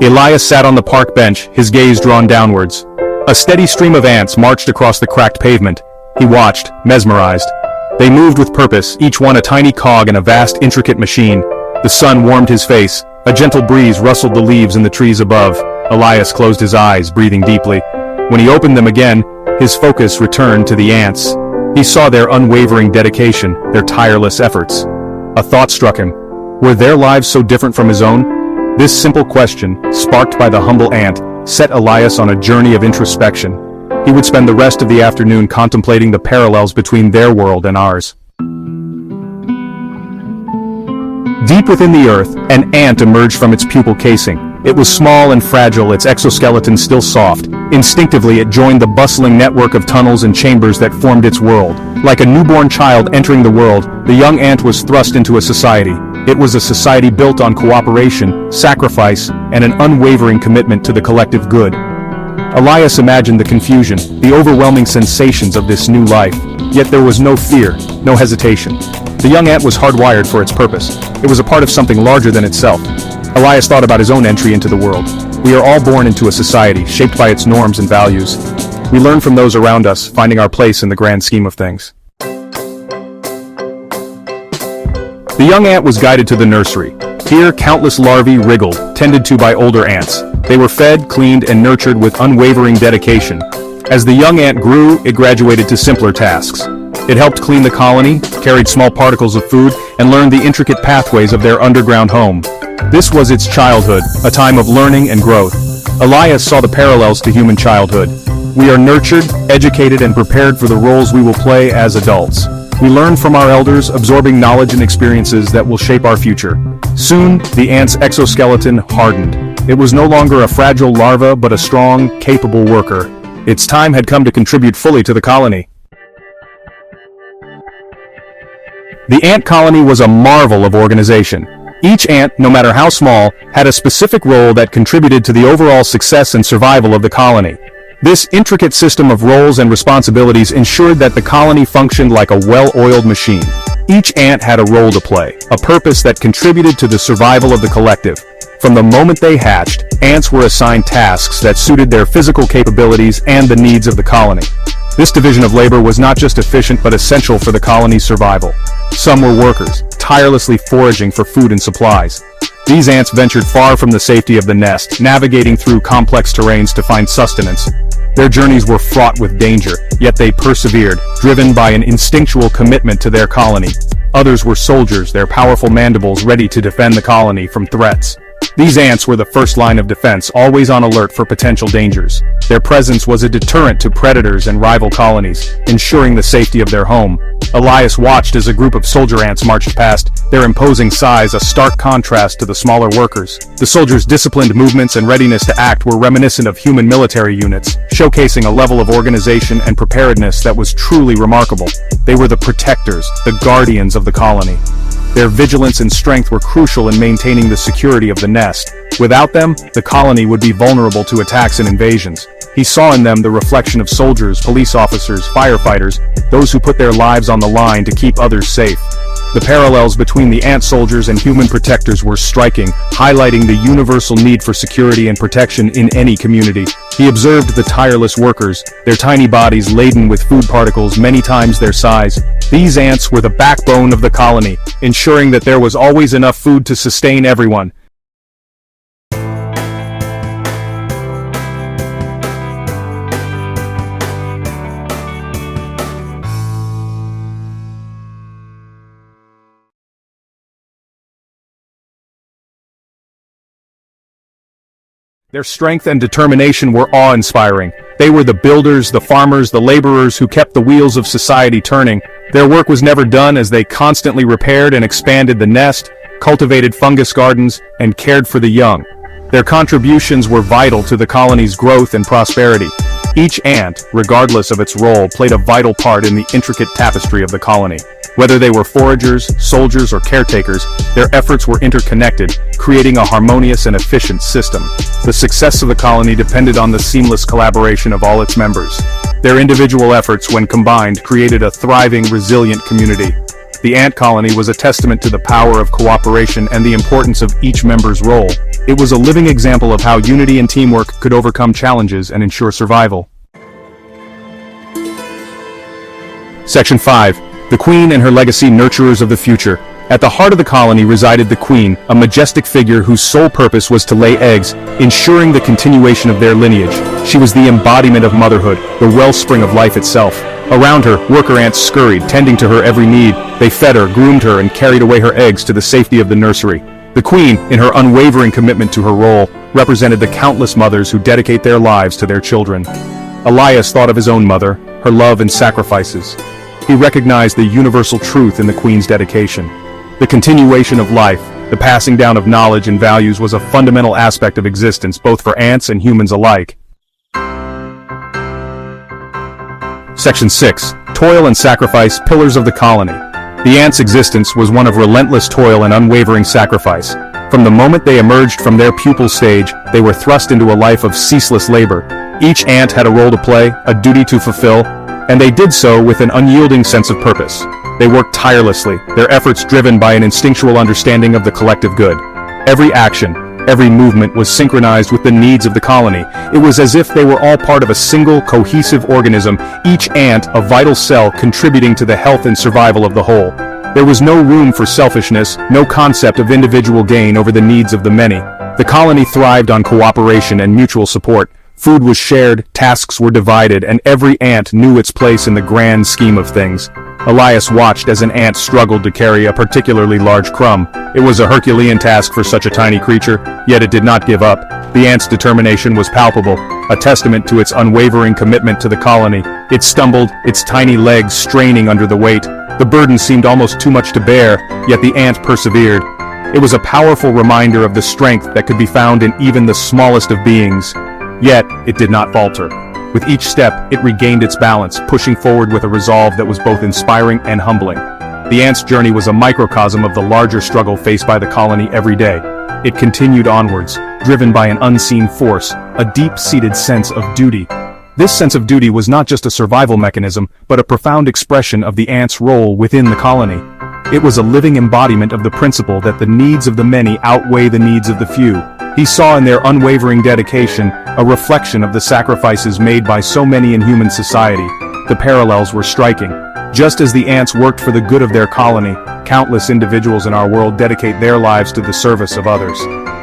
Elias sat on the park bench, his gaze drawn downwards. A steady stream of ants marched across the cracked pavement. He watched, mesmerized. They moved with purpose, each one a tiny cog in a vast, intricate machine. The sun warmed his face. A gentle breeze rustled the leaves in the trees above. Elias closed his eyes, breathing deeply. When he opened them again, his focus returned to the ants. He saw their unwavering dedication, their tireless efforts. A thought struck him. Were their lives so different from his own? This simple question, sparked by the humble ant, set Elias on a journey of introspection. He would spend the rest of the afternoon contemplating the parallels between their world and ours. Deep within the earth, an ant emerged from its pupal casing. It was small and fragile, its exoskeleton still soft. Instinctively, it joined the bustling network of tunnels and chambers that formed its world. Like a newborn child entering the world, the young ant was thrust into a society. It was a society built on cooperation, sacrifice, and an unwavering commitment to the collective good. Elias imagined the confusion, the overwhelming sensations of this new life. Yet there was no fear, no hesitation. The young ant was hardwired for its purpose. It was a part of something larger than itself. Elias thought about his own entry into the world. We are all born into a society, shaped by its norms and values. We learn from those around us, finding our place in the grand scheme of things. The young ant was guided to the nursery. Here, countless larvae wriggled, tended to by older ants. They were fed, cleaned, and nurtured with unwavering dedication. As the young ant grew, it graduated to simpler tasks. It helped clean the colony, carried small particles of food, and learned the intricate pathways of their underground home. This was its childhood, a time of learning and growth. Elias saw the parallels to human childhood. We are nurtured, educated, and prepared for the roles we will play as adults. We learn from our elders, absorbing knowledge and experiences that will shape our future. Soon, the ant's exoskeleton hardened. It was no longer a fragile larva but a strong, capable worker. Its time had come to contribute fully to the colony. The ant colony was a marvel of organization. Each ant, no matter how small, had a specific role that contributed to the overall success and survival of the colony. This intricate system of roles and responsibilities ensured that the colony functioned like a well-oiled machine. Each ant had a role to play, a purpose that contributed to the survival of the collective. From the moment they hatched, ants were assigned tasks that suited their physical capabilities and the needs of the colony. This division of labor was not just efficient but essential for the colony's survival. Some were workers, tirelessly foraging for food and supplies. These ants ventured far from the safety of the nest, navigating through complex terrains to find sustenance. Their journeys were fraught with danger, yet they persevered, driven by an instinctual commitment to their colony. Others were soldiers, their powerful mandibles ready to defend the colony from threats. These ants were the first line of defense, always on alert for potential dangers. Their presence was a deterrent to predators and rival colonies, ensuring the safety of their home. Elias watched as a group of soldier ants marched past, their imposing size a stark contrast to the smaller workers. The soldiers' disciplined movements and readiness to act were reminiscent of human military units, showcasing a level of organization and preparedness that was truly remarkable. They were the protectors, the guardians of the colony. Their vigilance and strength were crucial in maintaining the security of the nest. Without them, the colony would be vulnerable to attacks and invasions. He saw in them the reflection of soldiers, police officers, firefighters, those who put their lives on the line to keep others safe. The parallels between the ant soldiers and human protectors were striking, highlighting the universal need for security and protection in any community. He observed the tireless workers, their tiny bodies laden with food particles many times their size. These ants were the backbone of the colony, ensuring that there was always enough food to sustain everyone. Their strength and determination were awe-inspiring. They were the builders, the farmers, the laborers who kept the wheels of society turning. Their work was never done as they constantly repaired and expanded the nest, cultivated fungus gardens, and cared for the young. Their contributions were vital to the colony's growth and prosperity. Each ant, regardless of its role, played a vital part in the intricate tapestry of the colony. Whether they were foragers, soldiers, or caretakers, their efforts were interconnected, creating a harmonious and efficient system. The success of the colony depended on the seamless collaboration of all its members. Their individual efforts, when combined, created a thriving, resilient community. The ant colony was a testament to the power of cooperation and the importance of each member's role. It was a living example of how unity and teamwork could overcome challenges and ensure survival. Section 5. The Queen and her legacy, nurturers of the future. At the heart of the colony resided the Queen, a majestic figure whose sole purpose was to lay eggs, ensuring the continuation of their lineage. She was the embodiment of motherhood, the wellspring of life itself. Around her, worker ants scurried, tending to her every need. They fed her, groomed her, and carried away her eggs to the safety of the nursery. The Queen, in her unwavering commitment to her role, represented the countless mothers who dedicate their lives to their children. Elias thought of his own mother, her love and sacrifices. He recognized the universal truth in the Queen's dedication. The continuation of life, the passing down of knowledge and values was a fundamental aspect of existence both for ants and humans alike. Section 6. Toil and sacrifice, pillars of the colony. The ants' existence was one of relentless toil and unwavering sacrifice. From the moment they emerged from their pupal stage, they were thrust into a life of ceaseless labor. Each ant had a role to play, a duty to fulfill, and they did so with an unyielding sense of purpose. They worked tirelessly, their efforts driven by an instinctual understanding of the collective good. Every action, every movement was synchronized with the needs of the colony. It was as if they were all part of a single, cohesive organism, each ant a vital cell contributing to the health and survival of the whole. There was no room for selfishness, no concept of individual gain over the needs of the many. The colony thrived on cooperation and mutual support. Food was shared, tasks were divided, and every ant knew its place in the grand scheme of things. Elias watched as an ant struggled to carry a particularly large crumb. It was a Herculean task for such a tiny creature, yet it did not give up. The ant's determination was palpable, a testament to its unwavering commitment to the colony. It stumbled, its tiny legs straining under the weight. The burden seemed almost too much to bear, yet the ant persevered. It was a powerful reminder of the strength that could be found in even the smallest of beings. Yet, it did not falter. With each step, it regained its balance, pushing forward with a resolve that was both inspiring and humbling. The ant's journey was a microcosm of the larger struggle faced by the colony every day. It continued onwards, driven by an unseen force, a deep-seated sense of duty. This sense of duty was not just a survival mechanism, but a profound expression of the ant's role within the colony. It was a living embodiment of the principle that the needs of the many outweigh the needs of the few. He saw in their unwavering dedication a reflection of the sacrifices made by so many in human society. The parallels were striking. Just as the ants worked for the good of their colony, countless individuals in our world dedicate their lives to the service of others.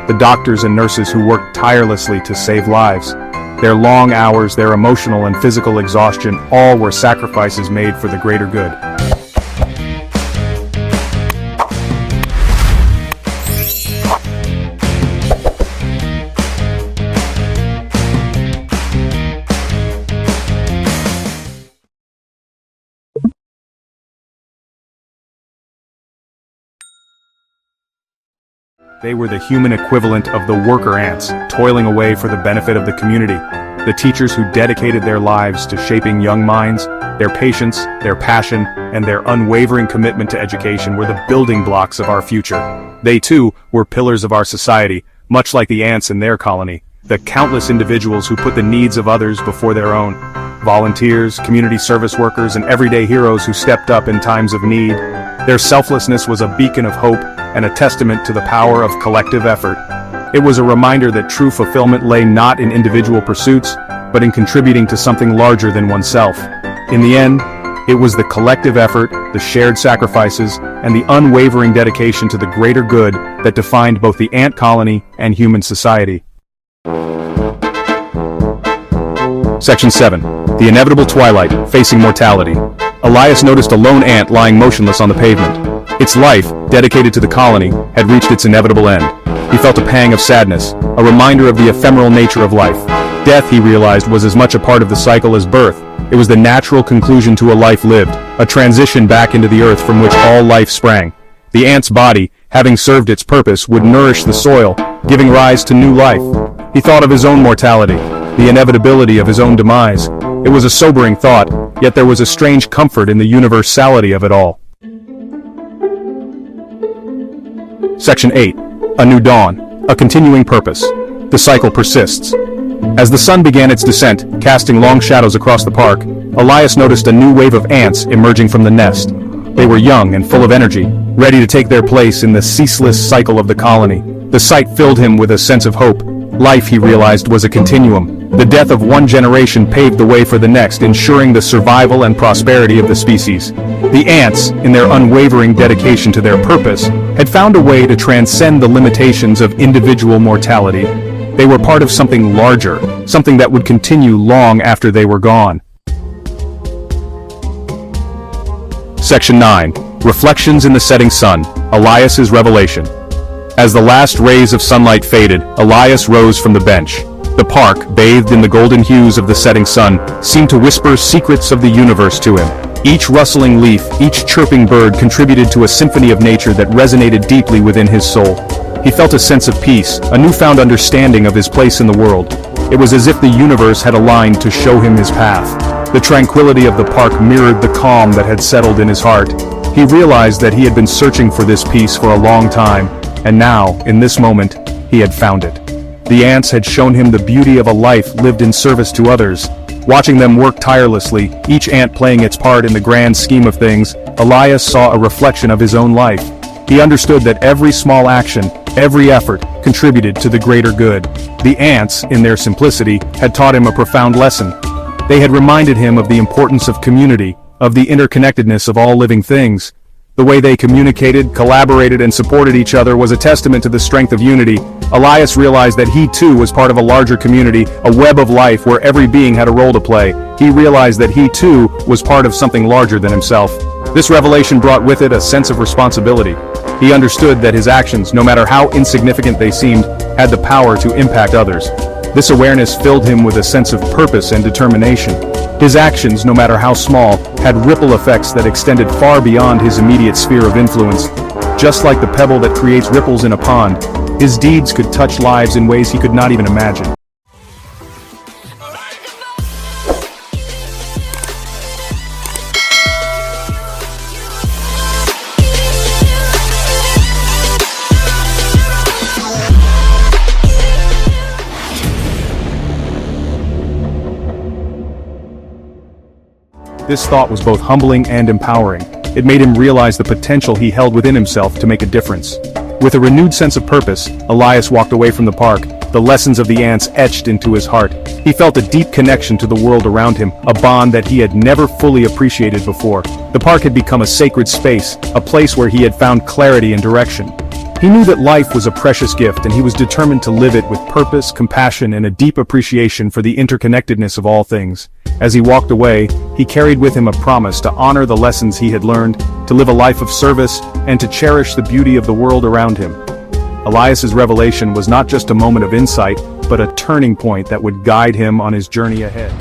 The doctors and nurses who work tirelessly to save lives. Their long hours, their emotional and physical exhaustion, all were sacrifices made for the greater good. They were the human equivalent of the worker ants, toiling away for the benefit of the community. The teachers who dedicated their lives to shaping young minds, their patience, their passion, and their unwavering commitment to education were the building blocks of our future. They too were pillars of our society, much like the ants in their colony. The countless individuals who put the needs of others before their own. Volunteers, community service workers, and everyday heroes who stepped up in times of need. Their selflessness was a beacon of hope and a testament to the power of collective effort. It was a reminder that true fulfillment lay not in individual pursuits, but in contributing to something larger than oneself. In the end, it was the collective effort, the shared sacrifices, and the unwavering dedication to the greater good that defined both the ant colony and human society. Section 7. The inevitable twilight, facing mortality. Elias noticed a lone ant lying motionless on the pavement. Its life, dedicated to the colony, had reached its inevitable end. He felt a pang of sadness, a reminder of the ephemeral nature of life. Death, he realized, was as much a part of the cycle as birth. It was the natural conclusion to a life lived, a transition back into the earth from which all life sprang. The ant's body, having served its purpose, would nourish the soil, giving rise to new life. He thought of his own mortality, the inevitability of his own demise. It was a sobering thought, yet there was a strange comfort in the universality of it all. Section 8. A new dawn, a continuing purpose. The cycle persists. As the sun began its descent, casting long shadows across the park, Elias noticed a new wave of ants emerging from the nest. They were young and full of energy, ready to take their place in the ceaseless cycle of the colony. The sight filled him with a sense of hope. Life, he realized, was a continuum. The death of one generation paved the way for the next, ensuring the survival and prosperity of the species. The ants, in their unwavering dedication to their purpose, had found a way to transcend the limitations of individual mortality. They were part of something larger, something that would continue long after they were gone. Section 9. Reflections in the Setting Sun, Elias's Revelation. As the last rays of sunlight faded, Elias rose from the bench. The park, bathed in the golden hues of the setting sun, seemed to whisper secrets of the universe to him. Each rustling leaf, each chirping bird contributed to a symphony of nature that resonated deeply within his soul. He felt a sense of peace, a newfound understanding of his place in the world. It was as if the universe had aligned to show him his path. The tranquility of the park mirrored the calm that had settled in his heart. He realized that he had been searching for this peace for a long time, and now, in this moment, he had found it. The ants had shown him the beauty of a life lived in service to others. Watching them work tirelessly, each ant playing its part in the grand scheme of things, Elias saw a reflection of his own life. He understood that every small action, every effort, contributed to the greater good. The ants, in their simplicity, had taught him a profound lesson. They had reminded him of the importance of community, of the interconnectedness of all living things. The way they communicated, collaborated, and supported each other was a testament to the strength of unity. Elias realized that he too was part of a larger community, a web of life where every being had a role to play. He realized that he too was part of something larger than himself. This revelation brought with it a sense of responsibility. He understood that his actions, no matter how insignificant they seemed, had the power to impact others. This awareness filled him with a sense of purpose and determination. His actions, no matter how small, had ripple effects that extended far beyond his immediate sphere of influence. Just like the pebble that creates ripples in a pond, his deeds could touch lives in ways he could not even imagine. This thought was both humbling and empowering. It made him realize the potential he held within himself to make a difference. With a renewed sense of purpose, Elias walked away from the park, the lessons of the ants etched into his heart. He felt a deep connection to the world around him, a bond that he had never fully appreciated before. The park had become a sacred space, a place where he had found clarity and direction. He knew that life was a precious gift, and he was determined to live it with purpose, compassion, and a deep appreciation for the interconnectedness of all things. As he walked away, he carried with him a promise to honor the lessons he had learned, to live a life of service, and to cherish the beauty of the world around him. Elias's revelation was not just a moment of insight, but a turning point that would guide him on his journey ahead.